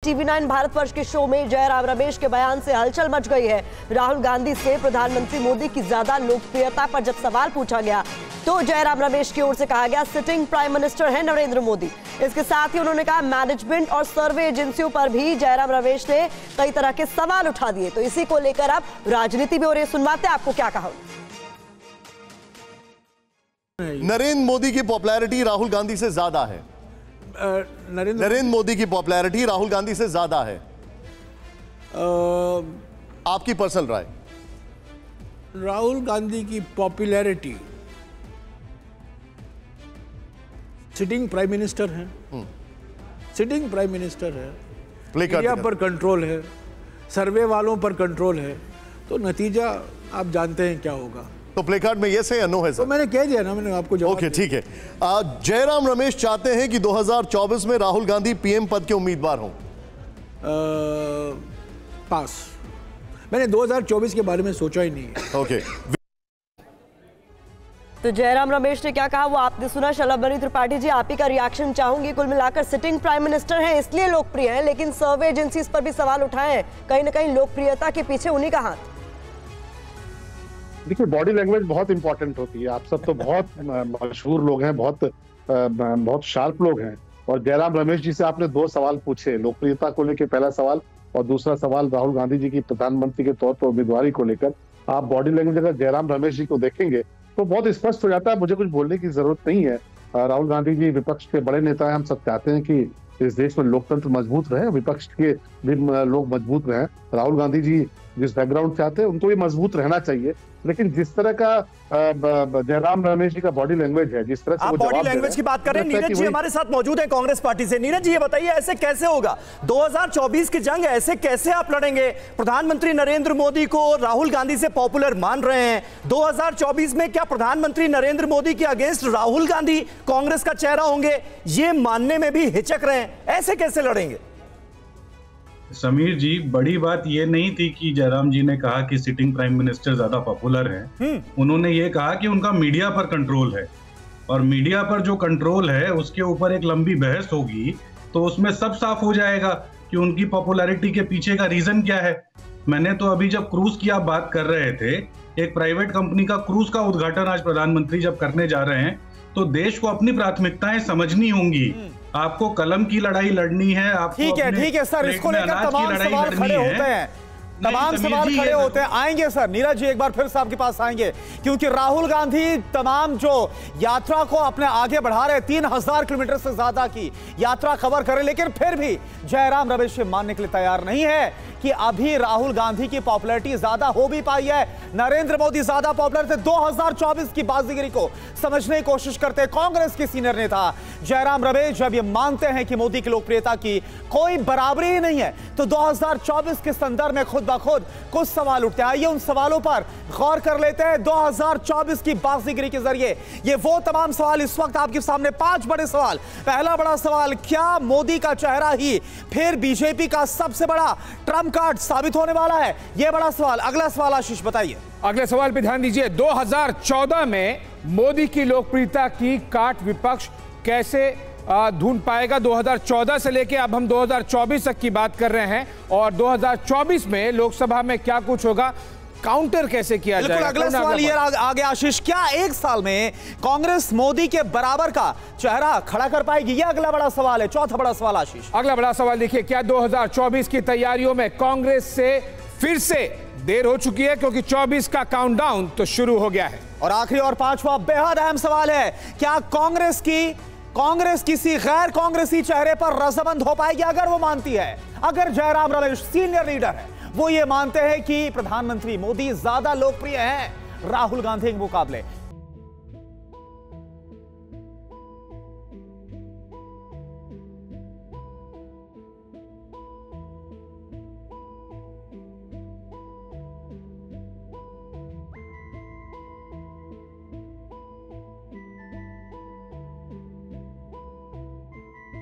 TV9 Bharatvarsh के show में जयराम रमेश के बयान से हलचल मच गई है। राहुल गांधी से प्रधानमंत्री मोदी की ज्यादा लोकप्रियता पर जब सवाल पूछा गया तो जयराम रमेश की ओर से कहा गया सिटिंग प्राइम मिनिस्टर है नरेंद्र मोदी। इसके साथ ही उन्होंने कहा मैनेजमेंट और सर्वे एजेंसियों पर भी जयराम रमेश ने कई तरह के सवाल उठा दिए। तो इसी को लेकर अब राजनीति भी हो रही है। सुनवाते आपको क्या कहा। नरेंद्र मोदी की पॉपुलैरिटी राहुल गांधी से ज्यादा है। नरेंद्र मोदी की पॉपुलैरिटी राहुल गांधी से ज्यादा है। आपकी पर्सनल राय। राहुल गांधी की पॉपुलैरिटी, सिटिंग प्राइम मिनिस्टर है, सिटिंग प्राइम मिनिस्टर है, मीडिया पर कंट्रोल है, सर्वे वालों पर कंट्रोल है, तो नतीजा आप जानते हैं क्या होगा। तो प्ले कार्ड में यस है या नो है सर? तो मैंने कह दिया ना, मैंने आपको जवाब। ओके ठीक है। जयराम रमेश चाहते हैं कि 2024 में राहुल गांधी पीएम पद के उम्मीदवार हों। पास। मैंने 2024 के बारे में सोचा ही नहीं है। ओके। तो जयराम रमेश ने क्या कहा वो आपने सुना। शलभमणि त्रिपाठी जी, आप ही का रिएक्शन चाहूंगी। कुल मिलाकर सिटिंग प्राइम मिनिस्टर हैं इसलिए लोकप्रिय हैं, लेकिन सर्वे एजेंसीज पर भी सवाल उठाए हैं। कहीं ना कहीं लोकप्रियता के पीछे उन्हीं का हाथ। देखिए, बॉडी लैंग्वेज बहुत इंपॉर्टेंट होती है। आप सब तो बहुत मशहूर लोग हैं, बहुत शार्प लोग हैं, और जयराम रमेश जी से आपने दो सवाल पूछे, लोकप्रियता को लेकर पहला सवाल, और दूसरा सवाल राहुल गांधी जी की प्रधानमंत्री के तौर पर उम्मीदवारी को लेकर। आप बॉडी लैंग्वेज अगर जयराम रमेश जी को देखेंगे तो बहुत स्पष्ट हो जाता है। मुझे कुछ बोलने की जरूरत नहीं है। राहुल गांधी जी विपक्ष के बड़े नेता हैं। हम सब चाहते हैं कि इस देश में लोकतंत्र मजबूत रहे, विपक्ष के भी लोग मजबूत रहें। राहुल गांधी जी जिस बैकग्राउंड से आते हैं उनको भी मजबूत रहना चाहिए, लेकिन जिस तरह का जयराम रमेश जी का बॉडी लैंग्वेज है, जिस तरह से आप बॉडी लैंग्वेज की बात कर रहे हैं, नीरज जी हमारे साथ मौजूद है कांग्रेस पार्टी से। नीरज जी ये बताइए, ऐसे कैसे होगा? 2024 की जंग ऐसे कैसे आप लड़ेंगे? प्रधानमंत्री नरेंद्र मोदी को राहुल गांधी से पॉपुलर मान रहे हैं। 2024 में क्या प्रधानमंत्री नरेंद्र मोदी के अगेंस्ट राहुल गांधी कांग्रेस का चेहरा होंगे, ये मानने में भी हिचक रहे हैं। ऐसे कैसे लड़ेंगे? समीर जी, बड़ी बात ये नहीं थी कि जयराम जी ने कहा कि सिटिंग प्राइम मिनिस्टर ज्यादा पॉपुलर है। उन्होंने ये कहा कि उनका मीडिया पर कंट्रोल है, और मीडिया पर जो कंट्रोल है उसके ऊपर एक लंबी बहस होगी तो उसमें सब साफ हो जाएगा कि उनकी पॉपुलैरिटी के पीछे का रीजन क्या है। मैंने तो अभी जब क्रूज की आप बात कर रहे थे, एक प्राइवेट कंपनी का क्रूज का उद्घाटन आज प्रधानमंत्री जब करने जा रहे हैं, तो देश को अपनी प्राथमिकताएं समझनी होंगी। आपको कलम की लड़ाई लड़नी है, आपको ठीक है सर, इसको लेकर तमाम सवाल खड़े होते हैं, तमाम सवाल खड़े होते हैं। आएंगे सर, नीरज जी एक बार फिर से आपके पास आएंगे, क्योंकि राहुल गांधी तमाम जो यात्रा को अपने आगे बढ़ा रहे, 3000 किलोमीटर से ज्यादा की यात्रा कवर करें, लेकिन फिर भी जयराम रमेश मानने के लिए तैयार नहीं है कि अभी राहुल गांधी की पॉपुलैरिटी ज्यादा हो भी पाई है। नरेंद्र मोदी ज्यादा पॉपुलर थे। 2024 की बाजीगरी को समझने की कोशिश करते हैं कांग्रेस के सीनियर नेता जयराम रमेश। जब ये मानते हैं कि मोदी की लोकप्रियता की कोई बराबरी ही नहीं है, तो 2024 के संदर्भ में खुद ब खुद कुछ सवाल उठते हैं। आइए उन सवालों पर गौर कर लेते हैं। 2024 की बाजीगरी के जरिए ये वो तमाम सवाल इस वक्त आपके सामने, 5 बड़े सवाल। पहला बड़ा सवाल, क्या मोदी का चेहरा ही फिर बीजेपी का सबसे बड़ा ट्रम्प कार्ड साबित होने वाला है? यह बड़ा सवाल। अगला सवाल आशीष बताइए। अगले सवाल पे ध्यान दीजिए। 2014 में मोदी की लोकप्रियता की काट विपक्ष कैसे ढूंढ पाएगा? 2014 से लेके अब हम 2024 तक की बात कर रहे हैं, और 2024 में लोकसभा में क्या कुछ होगा, काउंटर कैसे किया जाएगा? अगला सवाल ये आगे आशीष, क्या एक साल में कांग्रेस मोदी के बराबर का चेहरा खड़ा कर पाएगी? ये अगला बड़ा सवाल है। चौथा बड़ा सवाल आशीष। अगला बड़ा सवाल देखिए, क्या 2024 की तैयारियों में कांग्रेस से फिर से देर हो चुकी है, क्योंकि 24 का काउंटडाउन तो शुरू हो गया है? और आखिरी और पांचवा बेहद अहम सवाल है, क्या कांग्रेस किसी गैर कांग्रेसी चेहरे पर रजामंद हो पाएगी? अगर वो मानती है, अगर जयराम रमेश सीनियर लीडर है, वो ये मानते हैं कि प्रधानमंत्री मोदी ज्यादा लोकप्रिय हैं राहुल गांधी के मुकाबले,